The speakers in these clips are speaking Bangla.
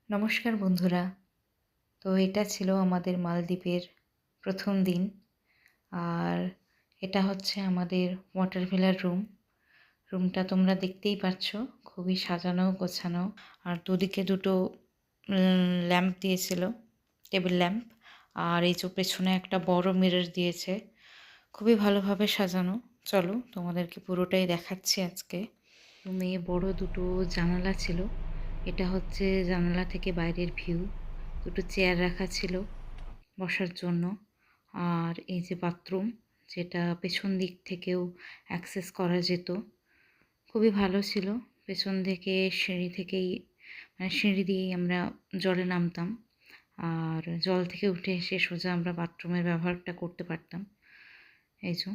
নমস্কার বন্ধুরা। তো এটা ছিল আমাদের মালদ্বীপের প্রথম দিন। আর এটা হচ্ছে আমাদের ওয়াটার ভিলার রুমটা তোমরা দেখতেই পাচ্ছ, খুবই সাজানো গোছানো। আর দুদিকে দুটো ল্যাম্প দিয়েছিল, টেবিল ল্যাম্প। আর এই যে পেছনে একটা বড় মিরর দিয়েছে, খুবই ভালোভাবে সাজানো। চলো তোমাদেরকে পুরোটাই দেখাচ্ছি আজকে। রুমে বড় দুটো জানালা ছিল, এটা হচ্ছে জানালা থেকে বাইরের ভিউ। দুটো চেয়ার রাখা ছিল বসার জন্য। আর এই যে বাথরুম, যেটা পেছন দিক থেকেও অ্যাক্সেস করা যেত, খুবই ভালো ছিল। পেছন থেকে সিঁড়ি দিয়েই আমরা জলে নামতাম, আর জল থেকে উঠে এসে সোজা আমরা বাথরুমের ব্যবহারটা করতে পারতাম। এই যে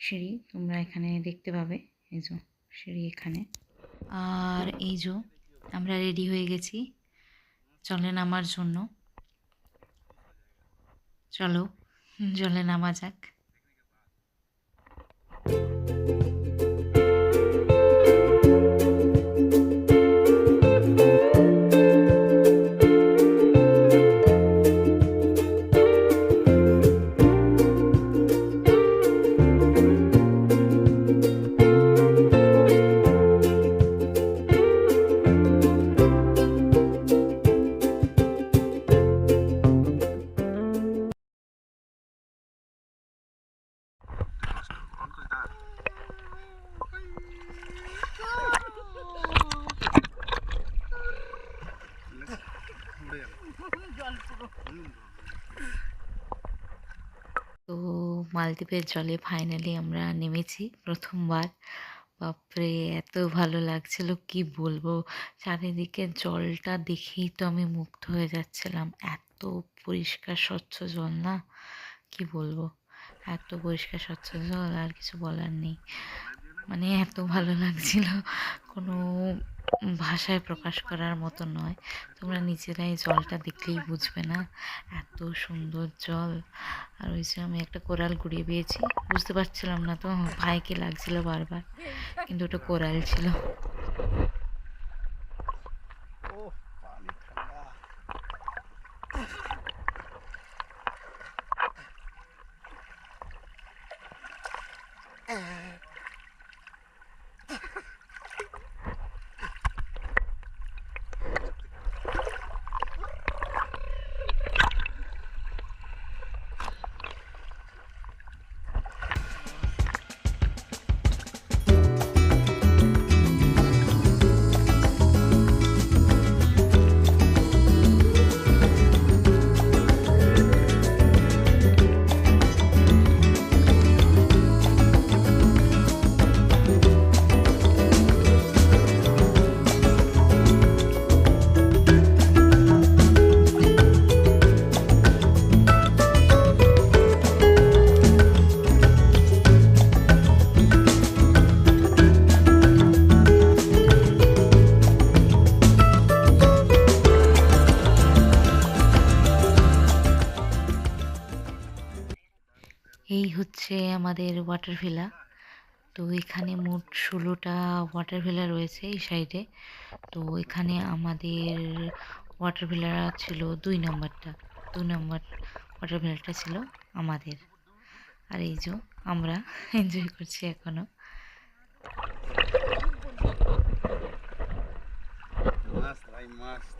সিঁড়ি তোমরা এখানে দেখতে পাবে, এই যে সিঁড়ি এখানে। আর এই যে আমরা রেডি হয়ে গেছি জলে নামার জন্য। চলো জলে নামা যাক। তো মালদ্বীপের জলে ফাইনালি আমরা নেমেছি প্রথমবার। বাপরে, এত ভালো লাগছিল কি বলবো। চারিদিকে জলটা দেখেই তো আমি মুগ্ধ হয়ে যাচ্ছিলাম। এত পরিষ্কার স্বচ্ছ জল না, কি বলবো। এত পরিষ্কার স্বচ্ছ জল, আর কিছু বলার নেই। মানে এত ভালো লাগছিল, কোনো ভাষায় প্রকাশ করার মতো নয়। তোমরা নিজেরাই জলটা দেখলেই বুঝবে না, এত সুন্দর জল। আর ওই যে আমি একটা কোরাল কুড়িয়ে পেয়েছি, বুঝতে পারছিলাম না তো ভাইকে লাগছিল বারবার, কিন্তু ওটা কোরাল ছিল। এই হচ্ছে আমাদের ওয়াটার ভিলা। তো এখানে মোট 16টা ওয়াটার ভিলা রয়েছে এই সাইডে। তো এখানে আমাদের ওয়াটার ভিলা ছিল 2 নম্বরটা। 2 নম্বর ওয়াটার ভিলাটা ছিল আমাদের। আর এই যে আমরা এনজয় করছি এখনো। Must, I must.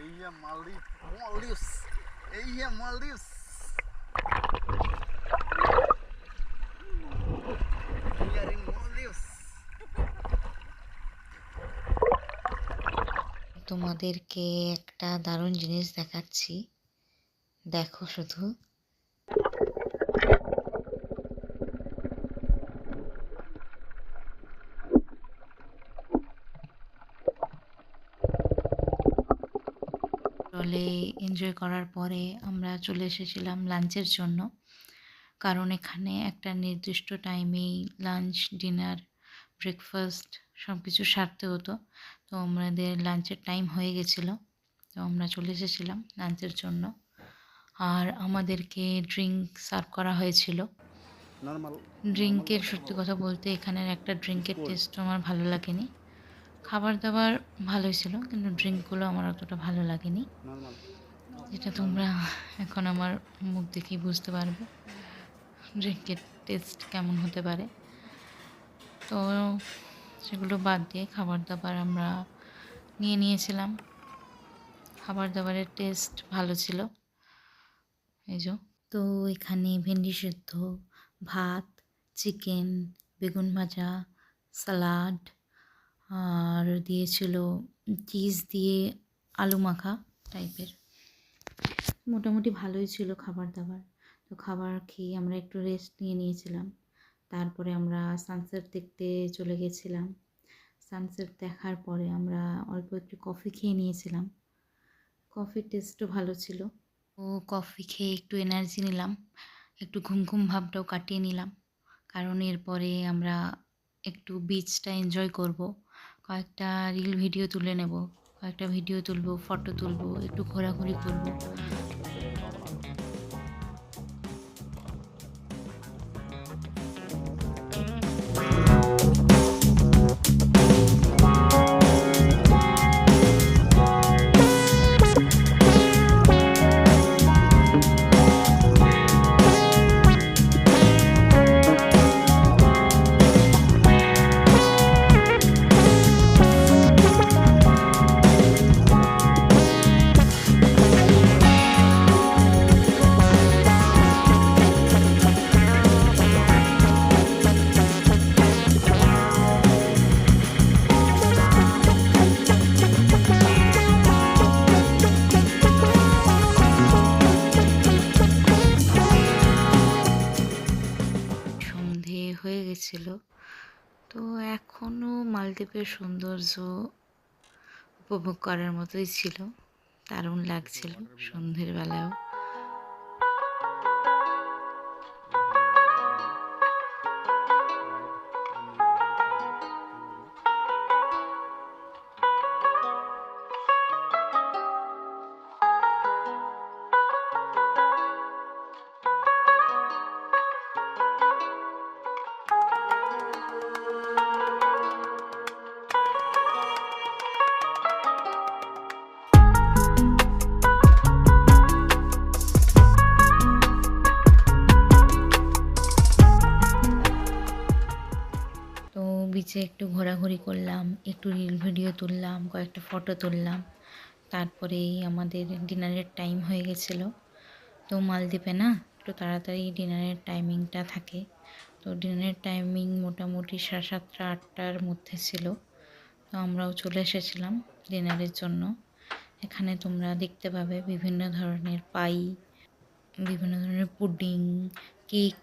Iya Maldives. Iya Maldives. We are in Maldives. তোমাদেরকে একটা দারুণ জিনিস দেখাচ্ছি, দেখো শুধু। জলে এনজয় করার পরে আমরা চলে এসেছিলাম লাঞ্চের জন্য, কারণ এখানে একটা নির্দিষ্ট টাইমেই লাঞ্চ, ডিনার, ব্রেকফাস্ট সব কিছু সারতে হতো। তো আমাদের লাঞ্চের টাইম হয়ে গেছিলো, তো আমরা চলে এসেছিলাম লাঞ্চের জন্য। আর আমাদেরকে ড্রিঙ্ক সার্ভ করা হয়েছিল। Normal. ড্রিঙ্কের সত্যি কথা বলতে এখানের একটা ড্রিঙ্কের টেস্ট আমার ভালো লাগেনি। খাবার দাবার ভালোই ছিল, কিন্তু ড্রিঙ্কগুলো আমার অতটা ভালো লাগেনি, নর্মাল। যেটা তোমরা এখন আমার মুখ দেখেই বুঝতে পারবে ড্রিঙ্কের টেস্ট কেমন হতে পারে। তো সেগুলো বাদ দিয়ে খাবার দাবার আমরা নিয়েছিলাম। খাবার দাবারের টেস্ট ভালো ছিল। এই যে, তো এখানে ভেন্ডি সেদ্ধ, ভাত, চিকেন, বেগুন ভাজা, সালাড, আর দিয়েছিল চিজ দিয়ে আলু মাখা টাইপের। মোটামুটি ভালোই ছিল খাবার দাবার। তো খাবার খেয়ে আমরা একটু রেস্ট নিয়েছিলাম। তারপরে আমরা সানসেট দেখতে চলে গেছিলাম। সানসেট দেখার পরে আমরা অল্প একটু কফি খেয়ে নিয়েছিলাম। কফির টেস্টও ভালো ছিল। ও কফি খেয়ে একটু এনার্জি নিলাম, একটু ঘুম ভাবটাও কাটিয়ে নিলাম, কারণ এরপরে আমরা একটু বিচটা এনজয় করব। কয়েকটা রিল ভিডিও তুলে নেব, কয়েকটা ভিডিও তুলবো, ফটো তুলবো, একটু ঘোরাঘুরি করব। সন্ধে হয়ে গেছিল। তো এখনও মালদ্বীপের সৌন্দর্য উপভোগ করার মতোই ছিল, দারুণ লাগছিল সন্ধ্যের বেলাও। তো বিচে একটু ঘোরাঘুরি করলাম, একটু রিল ভিডিও তুললাম, কয়েকটা ফটো তুললাম। তারপরেই আমাদের ডিনারের টাইম হয়ে গেছিলো। তো মালদ্বীপে না একটু তাড়াতাড়ি ডিনারের টাইমিংটা থাকে। তো ডিনারের টাইমিং মোটামুটি 7:30 8টার মধ্যে ছিল। তো আমরাও চলে এসেছিলাম ডিনারের জন্য। এখানে তোমরা দেখতে পাবে বিভিন্ন ধরনের পাই, বিভিন্ন ধরনের পুডিং, কেক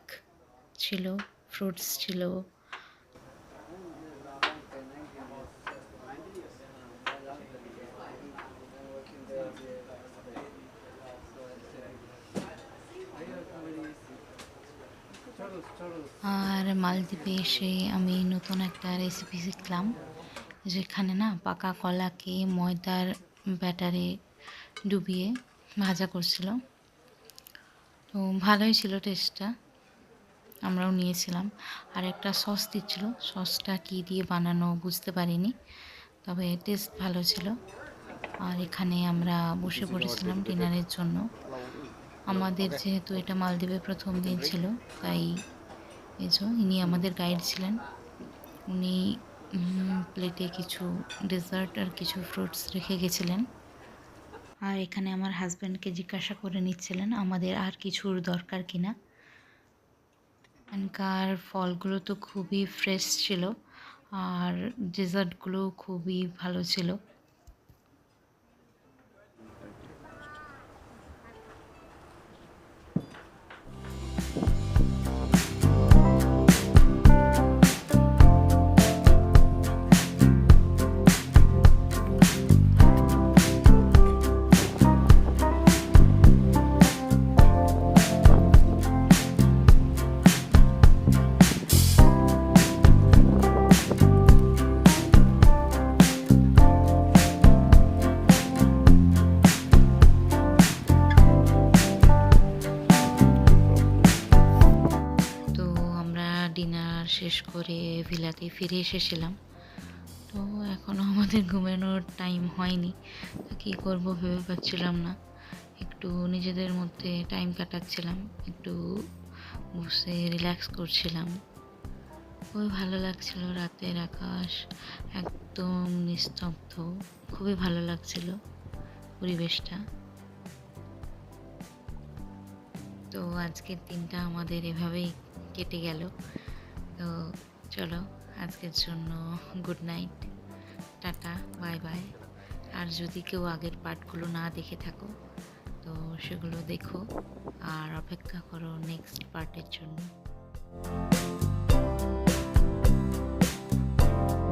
ছিল, ফ্রুটস ছিল। আর মালদ্বীপে এসে আমি নতুন একটা রেসিপি শিখলাম, যেখানে না পাকা কলাকে ময়দার ব্যাটারে ডুবিয়ে ভাজা করছিল। তো ভালোই ছিল টেস্টটা, আমরাও নিয়েছিলাম। আর একটা সস দিচ্ছিল, সসটা কী দিয়ে বানানো বুঝতে পারিনি, তবে টেস্ট ভালো ছিল। আর এখানে আমরা বসে পড়েছিলাম ডিনারের জন্য। আমাদের যেহেতু এটা মালদ্বীপের প্রথম দিন ছিল, তাই এই যে ইনি আমাদের গাইড ছিলেন। উনি প্লেটে কিছু ডেজার্ট আর কিছু ফ্রুটস রেখে গেছিলেন। আর এখানে আমার হাজব্যান্ডকে জিজ্ঞাসা করে নিচ্ছিলেন আমাদের আর কিছুর দরকার কিনা। এখানকার ফলগুলো তো খুবই ফ্রেশ ছিল, আর ডেজার্টগুলো খুবই ভালো ছিল। ডিনার শেষ করে ভিলাতে ফিরে এসেছিলাম। তো তো এখনও আমাদের ঘুমানোর টাইম হয়নি, তো কী করবো ভেবে পাচ্ছিলাম না। একটু নিজেদের মধ্যে টাইম কাটাচ্ছিলাম, একটু বসে রিল্যাক্স করছিলাম। খুবই ভালো লাগছিল, রাতের আকাশ একদম নিস্তব্ধ, খুবই ভালো লাগছিল পরিবেশটা। তো আজকের দিনটা আমাদের এভাবেই কেটে গেল। তো চলো আজকের জন্য good night, tata, bye bye. আর যদি কেউ আগের পার্টগুলো না দেখে থাকো তো সেগুলো দেখো আর অপেক্ষা করো নেক্সট পার্টের জন্য।